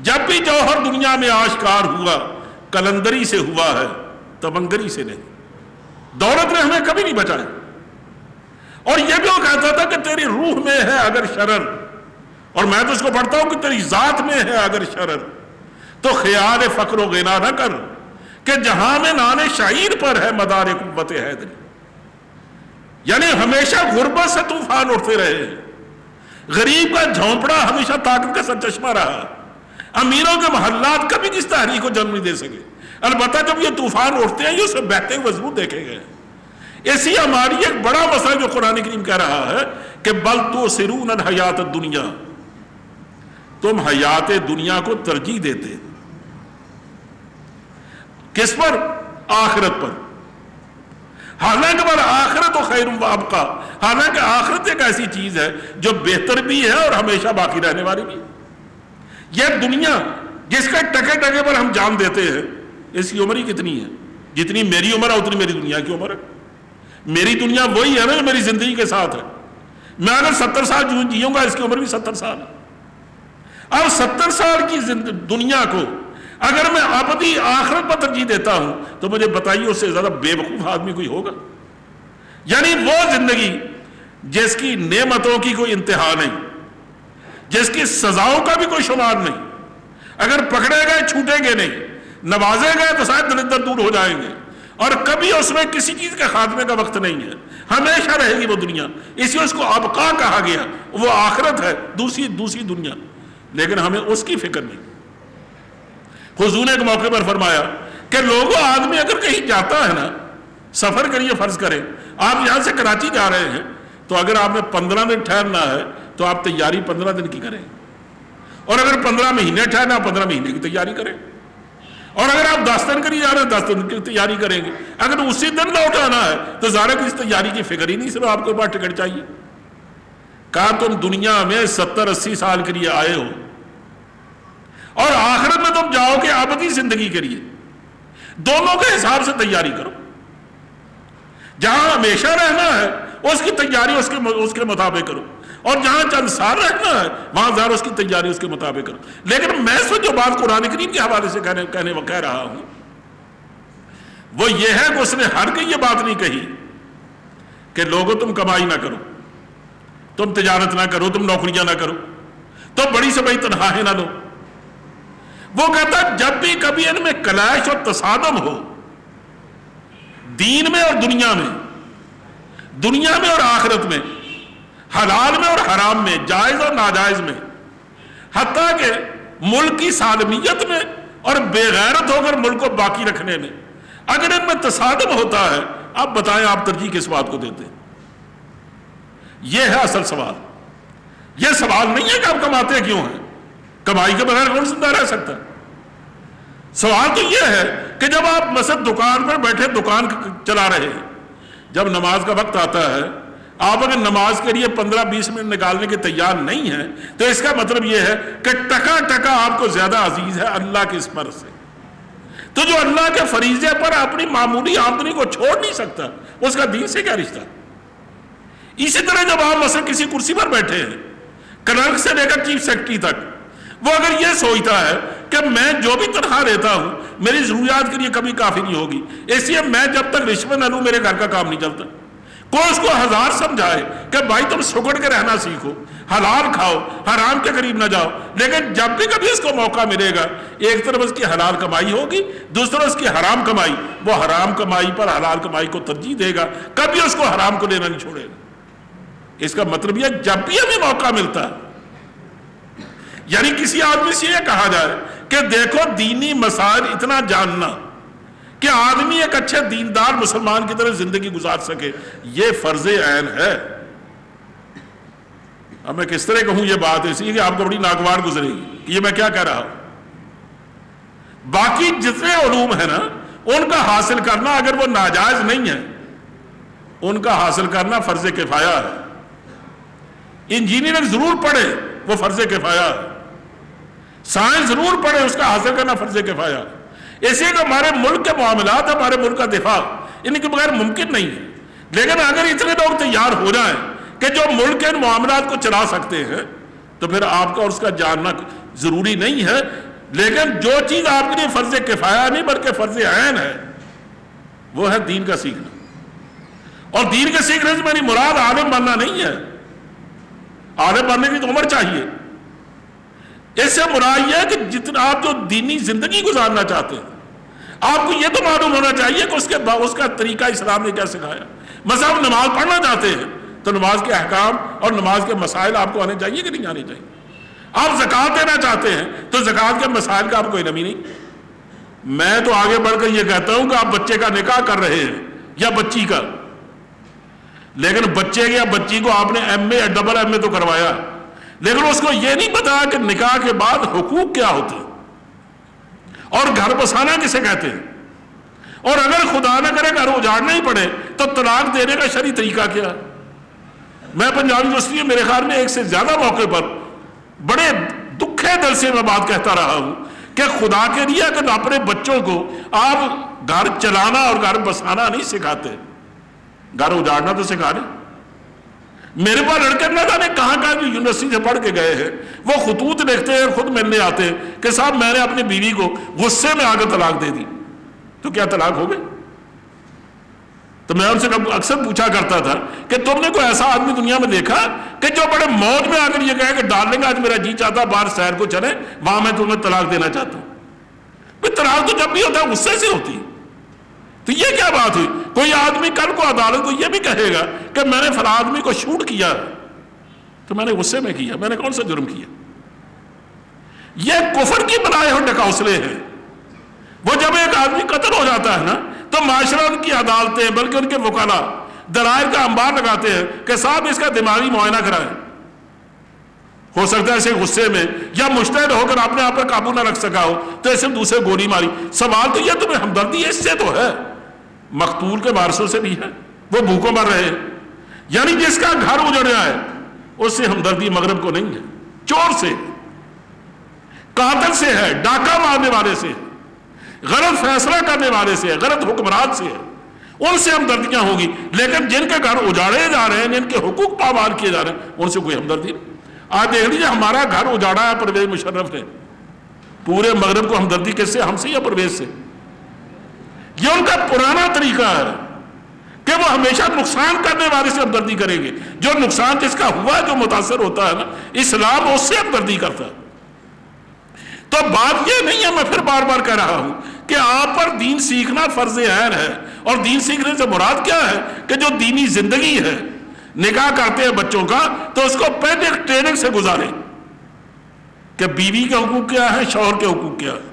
[SPEAKER 1] جب بھی جوہر دنیا میں آشکار ہوا کلندری سے ہوا ہے، تمنگری سے نہیں۔ دولت نے ہمیں کبھی نہیں بچایا، اور یہ بھی وہ کہتا تھا کہ تیری روح میں ہے اگر شرر، اور میں تو اس کو پڑھتا ہوں کہ تیری ذات میں ہے اگر شرر، تو خیال فقر و غنا نہ کر کہ جہاں میں نان شعیر پر ہے مدار قوت حیدری۔ یعنی ہمیشہ غربت سے طوفان اٹھتے رہے، غریب کا جھونپڑا ہمیشہ طاقت کا سرچشمہ رہا، امیروں کے محلات کبھی کس تحریک کو جنم نہیں دے سکے، البتہ جب یہ طوفان اٹھتے ہیں یہ اسے بہتے ہوئے ضرور دیکھے گئے۔ اسی ہماری ایک بڑا مسئلہ جو قرآن کریم کہہ رہا ہے کہ بل تؤثرون الحیات الدنیا، تم حیات دنیا کو ترجیح دیتے، کس پر؟ آخرت پر۔ حالانکہ پر آخرت و خیر و ابقا، حالانکہ آخرت ایک ایسی چیز ہے جو بہتر بھی ہے اور ہمیشہ باقی رہنے والی بھی۔ یہ دنیا جس کا ٹکے ٹکے پر ہم جان دیتے ہیں، اس کی عمر ہی کتنی ہے؟ جتنی میری عمر ہے اتنی میری دنیا کی عمر ہے۔ میری دنیا وہی ہے نا جو میری زندگی کے ساتھ ہے۔ میں اگر 70 سال جیوں گا، اس کی عمر بھی 70 سال ہے۔ اب 70 سال کی دنیا کو اگر میں ابدی آخرت پر ترجیح دیتا ہوں تو مجھے بتائیے اس سے زیادہ بے وقوف آدمی کوئی ہوگا؟ یعنی وہ زندگی جس کی نعمتوں کی کوئی انتہا نہیں، جس کی سزاؤں کا بھی کوئی شمار نہیں، اگر پکڑے گئے چھوٹیں گے نہیں، نوازے گئے تو شاید دلدر دور ہو جائیں گے، اور کبھی اس میں کسی چیز کے خاتمے کا وقت نہیں ہے، ہمیشہ رہے گی وہ دنیا۔ اسی اس کو ابقا کہا گیا، وہ آخرت ہے، دوسری دنیا، لیکن ہمیں اس کی فکر نہیں۔ حضور نے ایک موقع پر فرمایا کہ لوگوں، آدمی اگر کہیں جاتا ہے نا، سفر کریے، فرض کریں آپ یہاں سے کراچی جا رہے ہیں، تو اگر آپ نے 15 دن ٹھہرنا ہے تو آپ تیاری 15 دن کی کریں، اور اگر 15 مہینے ٹھہرنا 15 مہینے کی تیاری کریں، اور اگر آپ 10 دن کے لیے جا رہے ہیں 10 دن کی تیاری کریں گے۔ اگر اسی دن لوٹ آنا ہے تو ظاہر کسی تیاری کی فکر ہی نہیں، صرف آپ کے پاس ٹکٹ چاہیے۔ کہا تم دنیا میں 70-80 سال کے لیے آئے ہو، اور آخرت میں تم جاؤ گے ابدی زندگی کے لیے، دونوں کے حساب سے تیاری کرو۔ جہاں ہمیشہ رہنا ہے اس کی تیاری اس کے مطابق کرو، اور جہاں چند سال رہنا ہے وہاں ظاہر اس کی تیاری اس کے مطابق کرو۔ لیکن میں سے جو بات قرآن کریم کے حوالے سے کہہ رہا ہوں وہ یہ ہے کہ اس نے ہرگز یہ بات نہیں کہی کہ لوگوں تم کمائی نہ کرو، تم تجارت نہ کرو، تم نوکریاں نہ کرو، تم بڑی سے بڑی تنخواہیں نہ لو۔ وہ کہتا جب بھی کبھی ان میں کلیش اور تصادم ہو، دین میں اور دنیا میں اور آخرت میں، حلال میں اور حرام میں، جائز اور ناجائز میں، حتیٰ کہ ملک کی سالمیت میں اور بے غیرت ہو کر ملک کو باقی رکھنے میں، اگر ان میں تصادم ہوتا ہے، آپ بتائیں آپ ترجیح کس بات کو دیتے ہیں؟ یہ ہے اصل سوال۔ یہ سوال نہیں ہے کہ آپ کماتے کیوں ہیں، کمائی کے بغیر کون زندہ رہ سکتا ہے؟ سوال تو یہ ہے کہ جب آپ مثلا دکان پر بیٹھے دکان چلا رہے ہیں، جب نماز کا وقت آتا ہے، آپ اگر نماز کے لیے 15-20 منٹ نکالنے کے تیار نہیں ہیں تو اس کا مطلب یہ ہے کہ ٹکا ٹکا آپ کو زیادہ عزیز ہے اللہ کے اس پر سے۔ تو جو اللہ کے فریضے پر اپنی معمولی آمدنی کو چھوڑ نہیں سکتا، اس کا دین سے کیا رشتہ؟ اسی طرح جب آپ مثلا کسی کرسی پر بیٹھے ہیں، کلرک سے لے کر چیف سیکرٹری تک، وہ اگر یہ سوچتا ہے کہ میں جو بھی تنخواہ لیتا ہوں میری ضروریات کے لیے کبھی کافی نہیں ہوگی، اس لیے میں جب تک رشوت نہ لوں میرے گھر کا کام نہیں چلتا، کوئی اس کو 1000 سمجھائے کہ بھائی تم سکڑ کے رہنا سیکھو، حلال کھاؤ، حرام کے قریب نہ جاؤ، لیکن جب بھی کبھی اس کو موقع ملے گا، ایک طرف اس کی حلال کمائی ہوگی، دوسری طرف اس کی حرام کمائی، وہ حرام کمائی پر حلال کمائی کو ترجیح دے گا، کبھی اس کو حرام کو لینا نہیں چھوڑے گا۔ اس کا مطلب یہ جب بھی ہمیں موقع ملتا ہے، یعنی کسی آدمی سے یہ کہا جائے کہ دیکھو دینی مسائل اتنا جاننا کہ آدمی ایک اچھے دیندار مسلمان کی طرح زندگی گزار سکے، یہ فرض عین ہے۔ اب میں کس طرح کہوں یہ بات ایسی کہ آپ کو بڑی ناگوار گزرے گی کہ یہ میں کیا کہہ رہا ہوں۔ باقی جتنے علوم ہیں نا ان کا حاصل کرنا اگر وہ ناجائز نہیں ہے، ان کا حاصل کرنا فرض کفایہ ہے۔ انجینئرنگ ضرور پڑھے، وہ فرض کفایہ ہے۔ سائنس ضرور پڑھے، اس کا حاصل کرنا فرض کفایہ ہے۔ اسی کہ ہمارے ملک کے معاملات، ہمارے ملک کا دفاع ان کے بغیر ممکن نہیں ہے، لیکن اگر اتنے لوگ تیار ہو جائیں کہ جو ملک کے معاملات کو چلا سکتے ہیں تو پھر آپ کا اور اس کا جاننا ضروری نہیں ہے لیکن جو چیز آپ کے لیے فرض کفایہ نہیں بلکہ فرض عین ہے وہ ہے دین کا سیکھنا. اور دین کے سیکھنے سے میری مراد عالم بننا نہیں ہے. عالم بننے کی تو عمر چاہیے. اس سے مراد یہ ہے کہ جتنا آپ جو دینی زندگی گزارنا چاہتے ہیں آپ کو یہ تو معلوم ہونا چاہیے کہ اس کا طریقہ اسلام نے کیا سکھایا. مثلا آپ نماز پڑھنا چاہتے ہیں تو نماز کے احکام اور نماز کے مسائل آپ کو آنے چاہیے کہ نہیں آنے چاہیے. آپ زکوٰۃ دینا چاہتے ہیں تو زکوٰۃ کے مسائل کا آپ کو علم ہی نہیں. میں تو آگے بڑھ کر یہ کہتا ہوں کہ آپ بچے کا نکاح کر رہے ہیں یا بچی کا, لیکن بچے یا بچی کو آپ نے ایم اے یا ڈبل ایم اے تو کروایا, لیکن اس کو یہ نہیں پتا کہ نکاح کے بعد حقوق کیا ہوتے ہیں اور گھر بسانا کسے کہتے ہیں, اور اگر خدا نہ کرے گھر اجاڑنا ہی پڑے تو طلاق دینے کا شرعی طریقہ کیا. میں پنجاب یونیورسٹی میں میرے خیال میں ایک سے زیادہ موقع پر بڑے دکھے دل سے میں بات کہتا رہا ہوں کہ خدا کے لیے اگر اپنے بچوں کو آپ گھر چلانا اور گھر بسانا نہیں سکھاتے, گھر اجاڑنا تو سکھا دیں. میرے پاس لڑکے نہ جانے کہاں کہاں جو یونیورسٹی سے پڑھ کے گئے ہیں وہ خطوط لکھتے ہیں, خود ملنے آتے ہیں کہ صاحب میں نے اپنی بیوی کو غصے میں آ کے طلاق دے دی. تو کیا طلاق ہو گئی؟ تو میں ان سے اکثر پوچھا کرتا تھا کہ تم نے کوئی ایسا آدمی دنیا میں دیکھا کہ جو بڑے موج میں آ کر یہ کہے کہ ڈارلنگ آج میرا جی چاہتا باہر سیر کو چلے, وہاں میں تمہیں طلاق دینا چاہتا ہوں. طلاق تو جب بھی ہوتا ہے غصے سے ہوتی ہے. تو یہ کیا بات ہوئی؟ کوئی آدمی کل کو عدالت کو یہ بھی کہے گا کہ میں نے فلاں آدمی کو شوٹ کیا تو میں نے غصے میں کیا, میں نے کون سا جرم کیا؟ یہ کفر کی بنائے ہوئے ڈکوسلے ہیں. وہ جب ایک آدمی قتل ہو جاتا ہے نا تو معاشرہ ان کی عدالتیں بلکہ ان کے وکلاء دلائل کا انبار لگاتے ہیں کہ صاحب اس کا دماغی معائنہ کرائیں. ہو سکتا ہے اسے غصے میں یا مجتہد ہو کر اپنے آپ پر قابو نہ رکھ سکا ہو تو اسے دوسرے گولی ماری. سوال تو یہ تمہیں ہمدردی اس سے تو ہے, مقتول کے وارثوں سے بھی ہے, وہ بھوکوں مر رہے ہیں. یعنی جس کا گھر اجڑا ہے اس سے ہمدردی مغرب کو نہیں ہے. چور سے, قاتل سے ہے, ڈاکہ مارنے والے سے, غلط فیصلہ کرنے والے سے, غلط حکمران سے, ان سے ہمدردیاں ہوگی. لیکن جن کے گھر اجاڑے جا رہے ہیں, جن کے حقوق پامال کیے جا رہے ہیں, ان سے کوئی ہمدردی نہیں. آج دیکھ لیجیے ہمارا گھر اجاڑا ہے پرویز مشرف نے, پورے مغرب کو ہمدردی کس سے؟ ہم سے یا پرویز سے؟ یہ ان کا پرانا طریقہ ہے کہ وہ ہمیشہ نقصان کرنے والے سے ہمدردی کریں گے. جو نقصان جس کا ہوا, جو متاثر ہوتا ہے نا, اسلام اس سے ہمدردی کرتا ہے. تو بات یہ نہیں ہے, میں پھر بار بار کہہ رہا ہوں کہ آپ پر دین سیکھنا فرض عین ہے. اور دین سیکھنے سے مراد کیا ہے کہ جو دینی زندگی ہے, نکاح کرتے ہیں بچوں کا تو اس کو پہلے ٹریننگ سے گزاریں کہ بیوی کے حقوق کیا ہے, شوہر کے حقوق کیا ہے,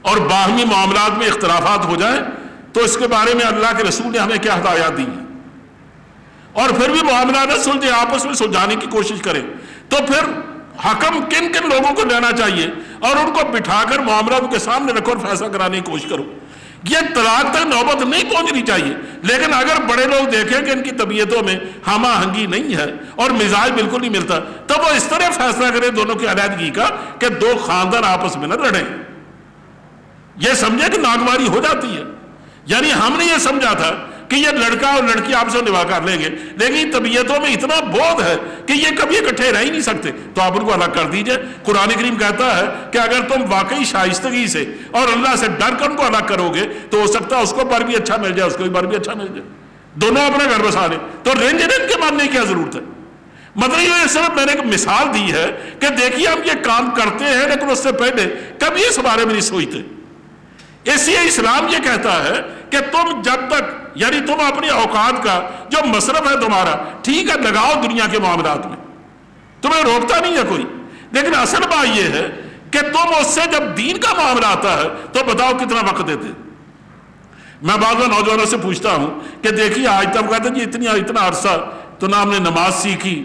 [SPEAKER 1] اور باہمی معاملات میں اختلافات ہو جائیں تو اس کے بارے میں اللہ کے رسول نے ہمیں کیا ہدایات دی ہیں. اور پھر بھی معاملات سلجھے, آپس میں سلجھانے کی کوشش کریں. تو پھر حکم کن کن لوگوں کو لینا چاہیے اور ان کو بٹھا کر معاملات کے سامنے رکھو اور فیصلہ کرانے کی کوشش کرو. یہ طلاق تک نوبت نہیں پہنچنی چاہیے. لیکن اگر بڑے لوگ دیکھیں کہ ان کی طبیعتوں میں ہم آہنگی نہیں ہے اور مزاج بالکل نہیں ملتا, تو وہ اس طرح فیصلہ کریں دونوں کی علیحدگی کا کہ دو خاندان آپس میں نہ لڑیں. یہ سمجھے کہ ناگواری ہو جاتی ہے. یعنی ہم نے یہ سمجھا تھا کہ یہ لڑکا اور لڑکی آپ سے نباہ کر لیں گے, لیکن طبیعتوں میں اتنا بودھ ہے کہ یہ کبھی اکٹھے رہ ہی نہیں سکتے, تو آپ ان کو الگ کر دیجئے. قرآن کریم کہتا ہے کہ اگر تم واقعی شائستگی سے اور اللہ سے ڈر کر ان کو الگ کرو گے تو ہو سکتا ہے اس کو بر بھی اچھا مل جائے, اس کو بر بھی اچھا مل جائے, دونوں اپنا گھر بسا لیں. تو رینج کے ماننے کی کیا ضرورت ہے؟ مطلب یہ صرف میں نے ایک مثال دی ہے کہ دیکھیے ہم یہ کام کرتے ہیں لیکن اس سے پہلے کبھی اس بارے میں نہیں سوچتے. اس لیے اسلام یہ کہتا ہے کہ تم جب تک, یعنی تم اپنی اوقات کا جو مصرف ہے تمہارا, ٹھیک ہے لگاؤ دنیا کے معاملات میں, تمہیں روکتا نہیں ہے کوئی. لیکن اصل بات یہ ہے کہ تم اس سے جب دین کا معاملہ آتا ہے تو بتاؤ کتنا وقت دیتے. میں بعض میں نوجوانوں سے پوچھتا ہوں کہ دیکھیے آج تک کہتے ہیں جی اتنا عرصہ تو نہ ہم نے نماز سیکھی,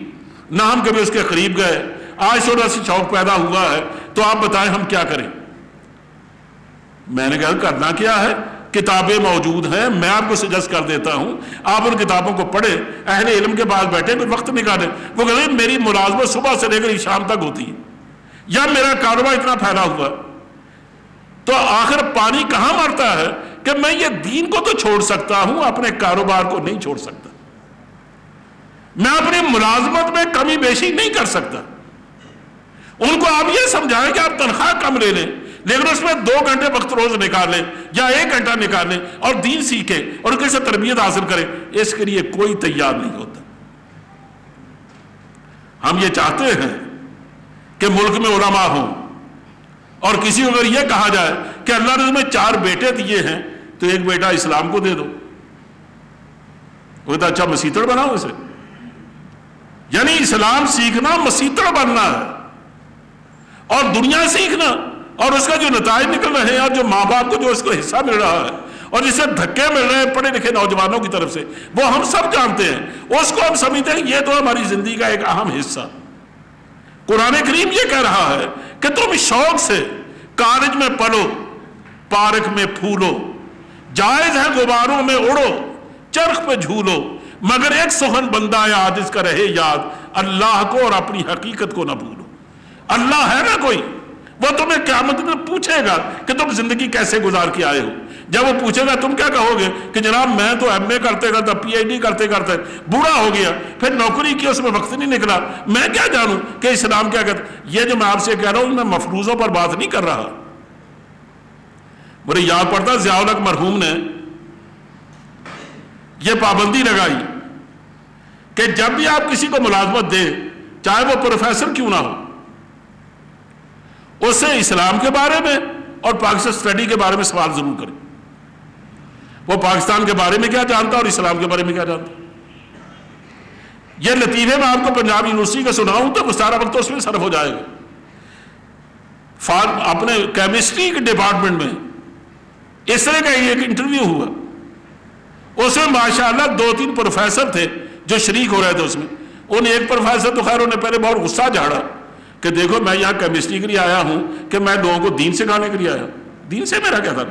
[SPEAKER 1] نہ ہم کبھی اس کے قریب گئے, آج تھوڑا سی شوق پیدا ہوا ہے, تو آپ بتائیں ہم کیا کریں. میں نے کہا کرنا کیا ہے, کتابیں موجود ہیں, میں آپ کو سجیسٹ کر دیتا ہوں آپ ان کتابوں کو پڑھیں, اہل علم کے پاس بیٹھیں, کوئی وقت نکالیں. وہ کہتے ہیں میری ملازمت صبح سے لے کر شام تک ہوتی ہے, یا میرا کاروبار اتنا پھیلا ہوا. تو آخر پانی کہاں مرتا ہے کہ میں یہ دین کو تو چھوڑ سکتا ہوں, اپنے کاروبار کو نہیں چھوڑ سکتا, میں اپنی ملازمت میں کمی بیشی نہیں کر سکتا. ان کو آپ یہ سمجھائیں کہ آپ تنخواہ کم لے لیں لیکن اس میں 2 گھنٹے وقت روز نکالیں یا 1 گھنٹہ نکالیں اور دین سیکھیں اور کسی تربیت حاصل کریں، اس کے لیے کوئی تیار نہیں ہوتا۔ ہم یہ چاہتے ہیں کہ ملک میں علماء ہوں، اور کسی کو اگر یہ کہا جائے کہ اللہ نے تمہیں 4 بیٹے دیے ہیں تو 1 بیٹا اسلام کو دے دو، وہ کہتا اچھا مسیتڑ بناؤ اسے۔ یعنی اسلام سیکھنا مسیتڑ بننا ہے، اور دنیا سیکھنا اور اس کا جو نتائج نکل رہے ہیں اور جو ماں باپ کو جو اس کو حصہ مل رہا ہے اور جسے دھکے مل رہے ہیں پڑھے لکھے نوجوانوں کی طرف سے، وہ ہم سب جانتے ہیں، اس کو ہم سمجھتے ہیں یہ تو ہماری زندگی کا ایک اہم حصہ۔ قرآن کریم یہ کہہ رہا ہے کہ تم شوق سے کالج میں پڑھو، پارک میں پھولو، جائز ہے غباروں میں اڑو، چرخ پہ جھولو، مگر ایک سخن بندہ ہے آج اس کا رہے یاد، اللہ کو اور اپنی حقیقت کو نہ بھولو۔ اللہ ہے نا کوئی، وہ تمہیں قیامت میں پوچھے گا کہ تم زندگی کیسے گزار کے آئے ہو۔ جب وہ پوچھے گا تم کیا کہو گے کہ جناب میں تو MA کرتے کرتا PhD کرتے کرتے بوڑھا ہو گیا، پھر نوکری کی اس میں وقت نہیں نکلا، میں کیا جانوں کہ اسلام کیا کہتا۔ یہ جو میں آپ سے کہہ رہا ہوں میں مفروضوں پر بات نہیں کر رہا۔ مجھے یاد پڑتا ضیاء الحق مرحوم نے یہ پابندی لگائی کہ جب بھی آپ کسی کو ملازمت دیں، چاہے وہ پروفیسر کیوں نہ ہو، اس سے اسلام کے بارے میں اور پاکستان اسٹڈی کے بارے میں سوال ضرور کریں، وہ پاکستان کے بارے میں کیا جانتا اور اسلام کے بارے میں کیا جانتا۔ یہ لطیفے میں آپ کو پنجاب یونیورسٹی کا سناؤں تو سارا وقت اس میں صرف ہو جائے گا۔ اپنے کیمسٹری کے ڈپارٹمنٹ میں اس طرح کا ایک انٹرویو ہوا، اس میں ماشاءاللہ 2-3 پروفیسر تھے جو شریک ہو رہے تھے۔ اس میں ان ایک پروفیسر تو خیر انہیں پہلے بہت غصہ جھاڑا کہ دیکھو میں یہاں کیمسٹری کے لیے آیا ہوں کہ میں لوگوں کو دین سکھانے کے لیے آیا ہوں، دین سے میرا کیا تھا۔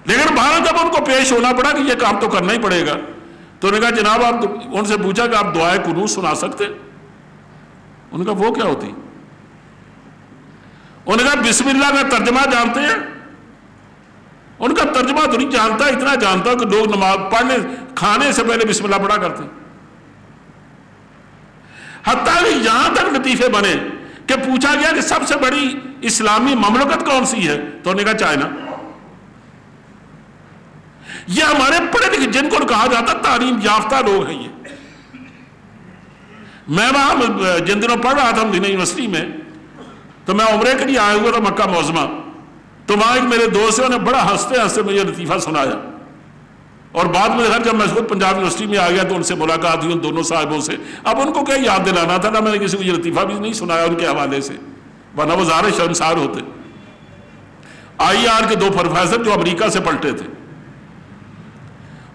[SPEAKER 1] لیکن باہر جب ان کو پیش ہونا پڑا کہ یہ کام تو کرنا ہی پڑے گا، تو انہوں نے کہا جناب آپ، ان سے پوچھا کہ آپ دعائے قنوت سنا سکتے؟ انہوں نے کہا وہ کیا ہوتی؟ انہوں نے کہا بسم اللہ کا ترجمہ جانتے ہیں؟ ان کا ترجمہ تو نہیں جانتا، اتنا جانتا کہ لوگ نماز پڑھنے کھانے سے پہلے بسم اللہ پڑھا کرتے ہیں۔ حتیٰ کہ یہاں تک لطیفے بنے کہ پوچھا گیا کہ سب سے بڑی اسلامی مملکت کون سی ہے، تو انہوں نے کہا چائنا۔ یہ ہمارے پڑھے لکھے جن کو کہا جاتا تعلیم یافتہ لوگ ہیں۔ یہ میں وہاں جن دنوں پڑھ رہا تھا مدینہ یونیورسٹی میں، تو میں عمرے کے لیے آیا ہوا تھا مکہ معظمہ، تو وہاں ایک میرے دوست نے بڑا ہنستے ہنستے مجھے لطیفہ سنایا، اور بعد میں جب میں خود پنجاب یونیورسٹی میں آ گیا تو ان سے ملاقات ہوئی، ان دونوں صاحبوں سے۔ اب ان کو کیا یاد دلانا تھا، نہ میں نے کسی کو یہ لطیفہ بھی نہیں سنایا ان کے حوالے سے، ورنہ وہ ظاہر شرمسار ہوتے۔ IR کے 2 پروفیسر جو امریکہ سے پلٹے تھے،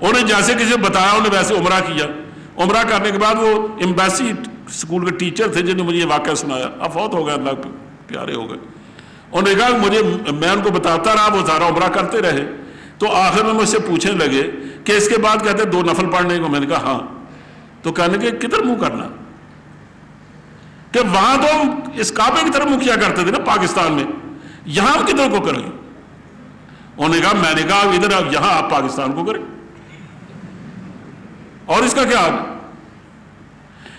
[SPEAKER 1] انہیں جیسے کسی بتایا انہیں ویسے عمرہ کیا، عمرہ کرنے کے بعد وہ ایمبیسی اسکول کے ٹیچر تھے جنہوں نے مجھے یہ واقعہ سنایا، اب فوت ہو گئے، اللہ پیارے ہو گئے۔ انہوں نے کہا میں ان کو بتاتا رہا، وہ سارا عمرہ کرتے رہے، تو آخر میں مجھ سے پوچھنے لگے کہ اس کے بعد کہتے 2 نفل پڑھنے کو۔ میں نے کہا ہاں، تو کہنے کے کدھر منہ کرنا، کہ وہاں تو ہم اس کعبے کی طرف منہ کیا کرتے تھے نا پاکستان میں، یہاں ہم کدھر کو کریں؟ انہوں نے کہا میں نے کہا ادھر اب یہاں آپ پاکستان کو کریں، اور اس کا کیا حال؟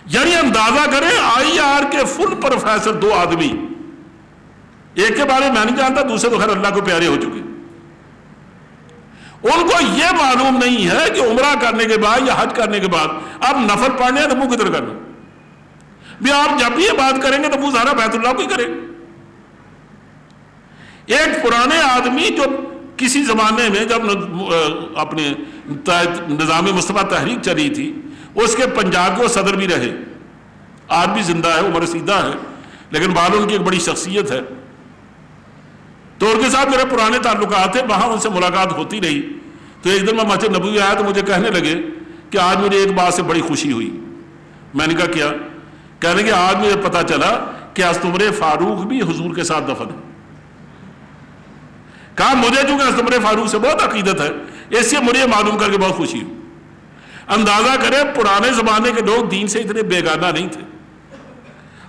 [SPEAKER 1] یعنی اندازہ کریں IR کے فل پروفیسر 2 آدمی، ایک کے بارے میں نہیں جانتا، دوسرے تو خیر اللہ کو پیارے ہو چکے، ان کو یہ معلوم نہیں ہے کہ عمرہ کرنے کے بعد یا حج کرنے کے بعد اب نفل پڑھنے ہیں تو منہ کدھر کرنا بھی۔ آپ جب بھی یہ بات کریں گے تو منہ ظاہر بیت اللہ کو ہی کریں گے۔ ایک پرانے آدمی جو کسی زمانے میں جب اپنے نظام مصطفیٰ تحریک چلی تھی، اس کے پنجاب کے صدر بھی رہے، آج بھی زندہ ہے، عمر رسیدہ ہے، لیکن بعد ان کی ایک بڑی شخصیت ہے، تو ان کے ساتھ میرے پرانے تعلقات تھے، وہاں ان سے ملاقات ہوتی رہی۔ تو ایک دن میں مسجد نبوی آیا تو مجھے کہنے لگے کہ آج مجھے ایک بات سے بڑی خوشی ہوئی۔ میں نے کہا کیا؟ کہنے کہ آج مجھے پتا چلا کہ عمر فاروق بھی حضور کے ساتھ دفن ہے۔ کہا مجھے چونکہ عمر فاروق سے بہت عقیدت ہے، اس سے مجھے معلوم کر کے بہت خوشی ہوئی۔ اندازہ کریں پرانے زمانے کے لوگ دین سے اتنے بیگانہ نہیں تھے،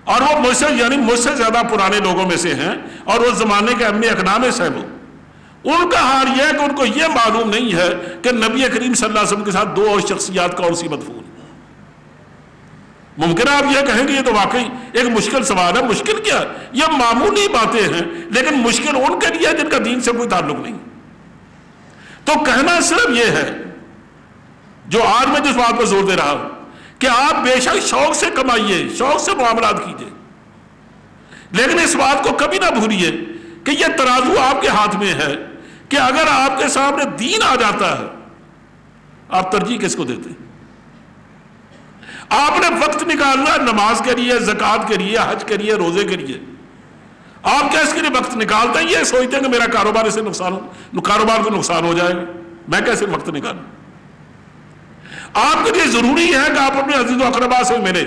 [SPEAKER 1] اور وہ مجھ سے یعنی مجھ سے زیادہ پرانے لوگوں میں سے ہیں، اور اس زمانے کے اہم اقدام سے وہ، ان کا حال یہ ہے کہ ان کو یہ معلوم نہیں ہے کہ نبی کریم صلی اللہ علیہ وسلم کے ساتھ 2 اور شخصیات کون سی مدفون۔ ممکن ہے آپ یہ کہیں گے یہ تو واقعی ایک مشکل سوال ہے. مشکل کیا؟ یہ معمولی باتیں ہیں، لیکن مشکل ان کے لیے جن کا دین سے کوئی تعلق نہیں. تو کہنا صرف یہ ہے، جو آج میں جس بات پر زور دے رہا ہوں، کہ آپ بے شک شوق سے کمائیے، شوق سے معاملات کیجئے، لیکن اس بات کو کبھی نہ بھولیے کہ یہ ترازو آپ کے ہاتھ میں ہے کہ اگر آپ کے سامنے دین آ جاتا ہے، آپ ترجیح کس کو دیتے ہیں؟ آپ نے وقت نکالنا نماز کے لیے، زکوٰۃ کے لیے، حج کے لیے، روزے کے لیے. آپ کیا اس کے لیے وقت نکالتے ہیں؟ یہ سوچتے ہیں کہ میرا کاروبار سے کاروبار کو نقصان ہو جائے گا، میں کیسے وقت نکالوں؟ آپ کے لیے ضروری ہے کہ آپ اپنے عزیز و اقربا سے ملیں،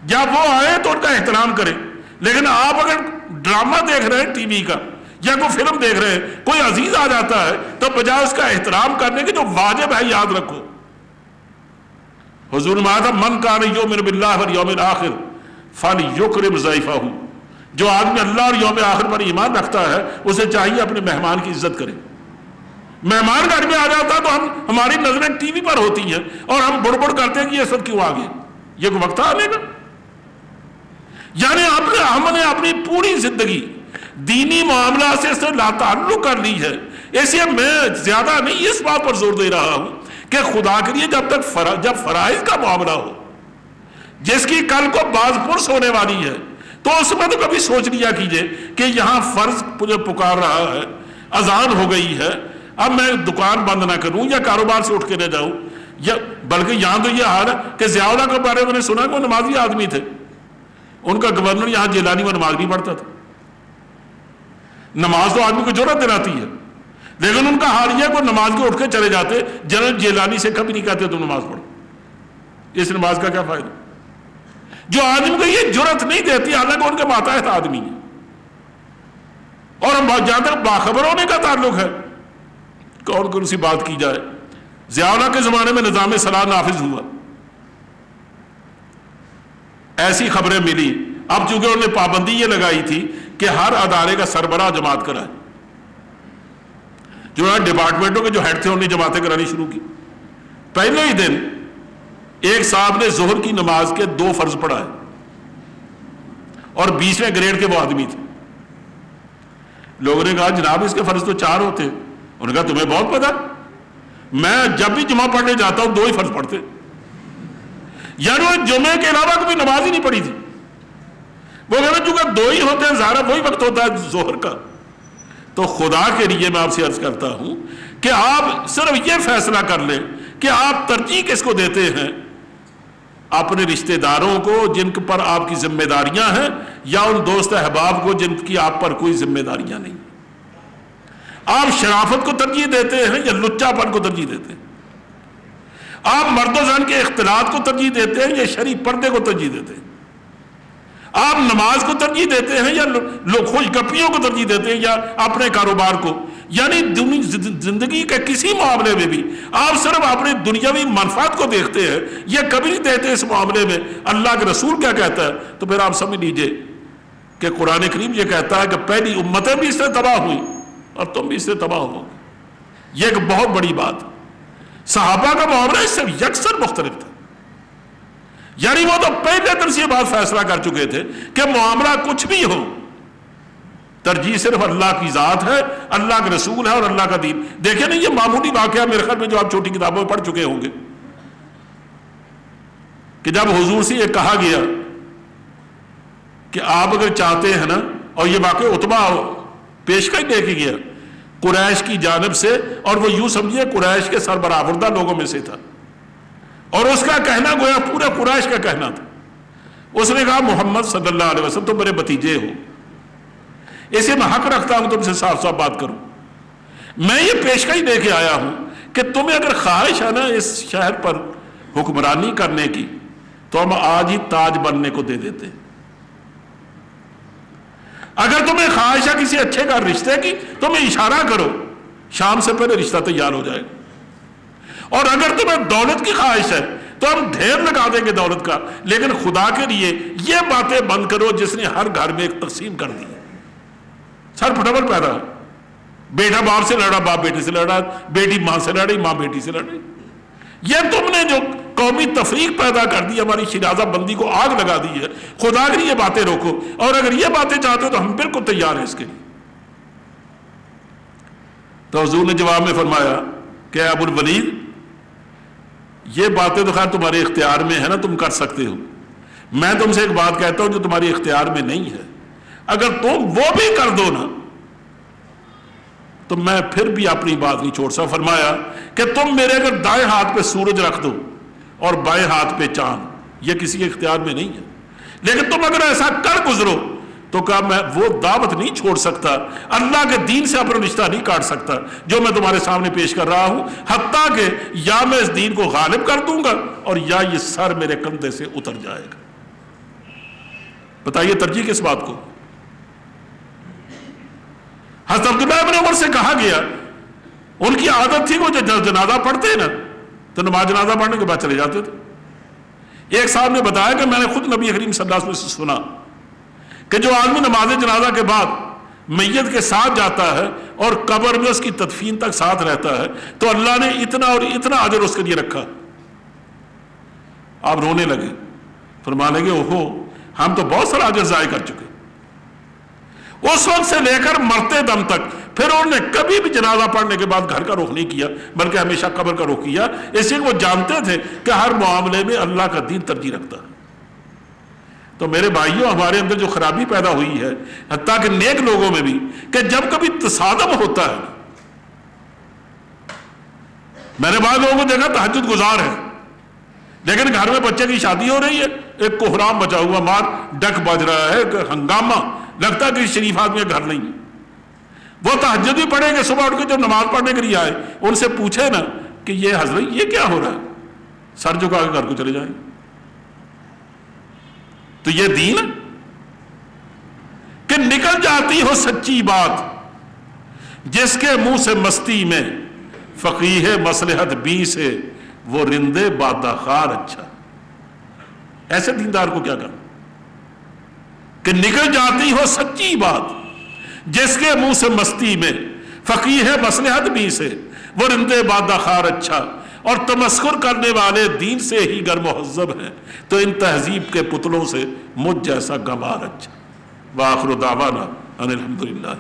[SPEAKER 1] جب وہ آئے تو ان کا احترام کریں. لیکن آپ اگر ڈرامہ دیکھ رہے ہیں ٹی وی کا یا کوئی فلم دیکھ رہے ہیں، کوئی عزیز آ جاتا ہے تو بجائے اس کا احترام کرنے کے جو واجب ہے یاد رکھو. حضور نے فرمایا من کان یؤمن باللہ والیوم الآخر فلیکرم ضیفہ. جو آدمی اللہ اور یوم آخر پر ایمان رکھتا ہے اسے چاہیے اپنے مہمان کی عزت کرے. مہمان گھر میں آ جاتا ہے تو ہماری نظریں ٹی وی پر ہوتی ہیں اور ہم بڑبڑ کرتے ہیں کہ یہ سب کیوں آ گئے، یہ کوئی وقت آنے گا؟ یعنی ہم نے اپنی پوری زندگی دینی معاملات سے لا تعلق کر لی ہے. اس لیے میں زیادہ نہیں اس بات پر زور دے رہا ہوں کہ خدا کے لیے جب فرائض کا معاملہ ہو، جس کی کل کو باز پرس ہونے والی ہے، تو اس میں تو کبھی سوچ لیا کیجئے کہ یہاں فرض مجھے پکار رہا ہے، اذان ہو گئی ہے، اب میں دکان بند نہ کروں یا کاروبار سے اٹھ کے نہ جاؤں. یا بلکہ یہاں تو یہ حال ہے کہ ضیاء اللہ کے بارے میں نے سنا کہ وہ نمازی آدمی تھے، ان کا گورنر یہاں جیلانی میں نماز نہیں پڑھتا تھا. نماز تو آدمی کو جرأت دلاتی ہے، لیکن ان کا حال یہ ہے کہ نماز کے اٹھ کے چلے جاتے. جنرل جیلانی سے کبھی نہیں کہتے تم نماز پڑھو. اس نماز کا کیا فائدہ؟ جو آدمی کو یہ جرأت نہیں دیتی، حالانکہ ان کے ماتحت آدمی ہے. اور ہم جہاں تک باخبر ہونے کا تعلق ہے، کون کون سی بات کی جائے. ضیاء اللہ کے زمانے میں نظام صلاح نافذ ہوا، ایسی خبریں ملی. اب چونکہ انہوں نے پابندی یہ لگائی تھی کہ ہر ادارے کا سربراہ جماعت کرائے. جو ہے ڈپارٹمنٹوں کے جو ہیڈ تھے انہوں نے جماعتیں کرانی شروع کی. پہلے ہی دن ایک صاحب نے ظہر کی نماز کے 2 فرض پڑھائے اور 20ویں گریڈ کے وہ آدمی تھے. لوگوں نے کہا جناب اس کے فرض تو 4 ہوتے ہیں. انہوں نے کہا تمہیں بہت پتا، میں جب بھی جمعہ پڑھنے جاتا ہوں 2 ہی فرض پڑھتے. یعنی وہ جمعے کے علاوہ کبھی نماز ہی نہیں پڑھی تھی. وہ کہنا چونکہ 2 ہی ہوتے ہیں، ظاہر وہی وقت ہوتا ہے ظہر کا. تو خدا کے لیے میں آپ سے عرض کرتا ہوں کہ آپ صرف یہ فیصلہ کر لیں کہ آپ ترجیح کس کو دیتے ہیں، اپنے رشتہ داروں کو جن پر آپ کی ذمہ داریاں ہیں، یا ان دوست احباب کو جن کی آپ پر کوئی ذمہ داریاں نہیں. آپ شرافت کو ترجیح دیتے ہیں یا لچا پن کو ترجیح دیتے ہیں؟ آپ مرد و زن کے اختلاط کو ترجیح دیتے ہیں یا شرعی پردے کو ترجیح دیتے ہیں؟ آپ نماز کو ترجیح دیتے ہیں یا خوش گپیوں کو ترجیح دیتے ہیں یا اپنے کاروبار کو؟ یعنی زندگی کے کسی معاملے میں بھی آپ صرف اپنے دنیاوی منفعت کو دیکھتے ہیں، یہ کبھی نہیں دیکھتے اس معاملے میں اللہ کے رسول کیا کہتا ہے. تو پھر آپ سمجھ لیجئے کہ قرآن کریم یہ کہتا ہے کہ پہلی امتیں بھی اس سے تباہ ہوئی اور تم بھی اس سے تباہ ہو. یہ ایک بہت بڑی بات. صحابہ کا معاملہ اس سے یکسر مختلف تھا. یعنی وہ تو پہلے دن سے یہ بات فیصلہ کر چکے تھے کہ معاملہ کچھ بھی ہو، ترجیح صرف اللہ کی ذات ہے، اللہ کے رسول ہے اور اللہ کا دین. دیکھیں نا یہ معمولی واقعہ میرے خیال میں جو آپ چھوٹی کتابوں میں پڑھ چکے ہوں گے کہ جب حضور سے یہ کہا گیا کہ آپ اگر چاہتے ہیں نا، اور یہ واقعہ عتبہ پیشکش دے کے گیا قریش کی جانب سے، اور وہ یوں سمجھیے قریش کے سربراہوردہ لوگوں میں سے تھا، اور اس کا کہنا گویا پورے قریش کا کہنا تھا. اس نے کہا محمد صلی اللہ علیہ وسلم تم میرے بھتیجے ہو، اسے میں حق رکھتا ہوں تم سے صاف صاف بات کروں. میں یہ پیشکش دے کے آیا ہوں کہ تمہیں اگر خواہش ہے نا اس شہر پر حکمرانی کرنے کی تو ہم آج ہی تاج بننے کو دے دیتے. اگر تمہیں خواہش ہے کسی اچھے کا رشتے کی تو میں اشارہ کرو، شام سے پہلے رشتہ تیار ہو جائے گا. اور اگر تمہیں دولت کی خواہش ہے تو ہم ڈھیر لگا دیں گے دولت کا، لیکن خدا کے لیے یہ باتیں بند کرو جس نے ہر گھر میں ایک تقسیم کر دی. سر پھٹبل پیدا، بیٹا باپ سے لڑا، باپ بیٹے سے لڑا، بیٹی ماں سے لڑی، ماں بیٹی سے لڑی. یہ تم نے جو قومی تفریق پیدا کر دی، ہماری شیرازہ بندی کو آگ لگا دی ہے. خدا کے لیے یہ باتیں روکو، اور اگر یہ باتیں چاہتے ہو تو ہم بالکل تیار ہیں اس کے لیے. تو حضور نے جواب میں فرمایا کہ ابو الولید، یہ باتیں تو خیر تمہارے اختیار میں ہے نا، تم کر سکتے ہو. میں تم سے ایک بات کہتا ہوں جو تمہاری اختیار میں نہیں ہے، اگر تم وہ بھی کر دو نا تو میں پھر بھی اپنی بات نہیں چھوڑ سکتا. فرمایا کہ تم میرے اگر دائیں ہاتھ پہ سورج رکھ دو اور بائیں ہاتھ پہ چاند، یہ کسی کے اختیار میں نہیں ہے، لیکن تم اگر ایسا کر گزرو تو کہا میں وہ دعوت نہیں چھوڑ سکتا، اللہ کے دین سے اپنا رشتہ نہیں کاٹ سکتا جو میں تمہارے سامنے پیش کر رہا ہوں، حتیٰ کہ یا میں اس دین کو غالب کر دوں گا اور یا یہ سر میرے کندھے سے اتر جائے گا. بتائیے ترجیح کس بات کو؟ حضرت عبداللہ بن عمر سے کہا گیا، ان کی عادت تھی وہ جو جنازہ پڑھتے نا تو نماز جنازہ پڑھنے کے بعد چلے جاتے تھے. ایک صاحب نے بتایا کہ میں نے خود نبی کریم صلی اللہ علیہ وسلم سے سنا کہ جو آدمی نماز جنازہ کے بعد میت کے ساتھ جاتا ہے اور قبر میں اس کی تدفین تک ساتھ رہتا ہے تو اللہ نے اتنا اور اتنا اجر اس کے لیے رکھا. آپ رونے لگے، فرمانے لگے اوہو ہم تو بہت سارا اجر ضائع کر چکے. اس وقت سے لے کر مرتے دم تک پھر انہوں نے کبھی بھی جنازہ پڑھنے کے بعد گھر کا رخ نہیں کیا، بلکہ ہمیشہ قبر کا رخ کیا، اس لیے وہ جانتے تھے کہ ہر معاملے میں اللہ کا دین ترجیح رکھتا ہے. تو میرے بھائیوں، ہمارے اندر جو خرابی پیدا ہوئی ہے حتیٰ کہ نیک لوگوں میں بھی، کہ جب کبھی تصادم ہوتا ہے، میں نے بعض لوگوں کو دیکھا تہجد گزار ہے لیکن گھر میں بچے کی شادی ہو رہی ہے، ایک کوہرام بچا ہوا، مار ڈک بج رہا ہے، ایک ہنگامہ، لگتا ہے کہ شریف آدمی گھر نہیں. وہ تہجد بھی پڑھیں گے، صبح اٹھ کے جب نماز پڑھنے کے لیے آئے ان سے پوچھے نا کہ یہ حضرت یہ کیا ہو رہا ہے، سر جھکا کے گھر کو چلے جائیں. تو یہ دین کہ نکل جاتی ہو سچی بات، جس کے منہ سے مستی میں فقیہ مصلحت بھی سے وہ رندے بادہ خار اچھا. ایسے دیندار کو کیا کرنا کہ نکل جاتی ہو سچی بات جس کے منہ سے مستی میں فقیہ مصلحت بھی سے وہ رندے بادہ خار اچھا. اور تمسخر کرنے والے دین سے ہی گر مہذب ہیں تو ان تہذیب کے پتلوں سے مجھ جیسا گمار اچھا. وآخر دعوانا ان الحمدللہ.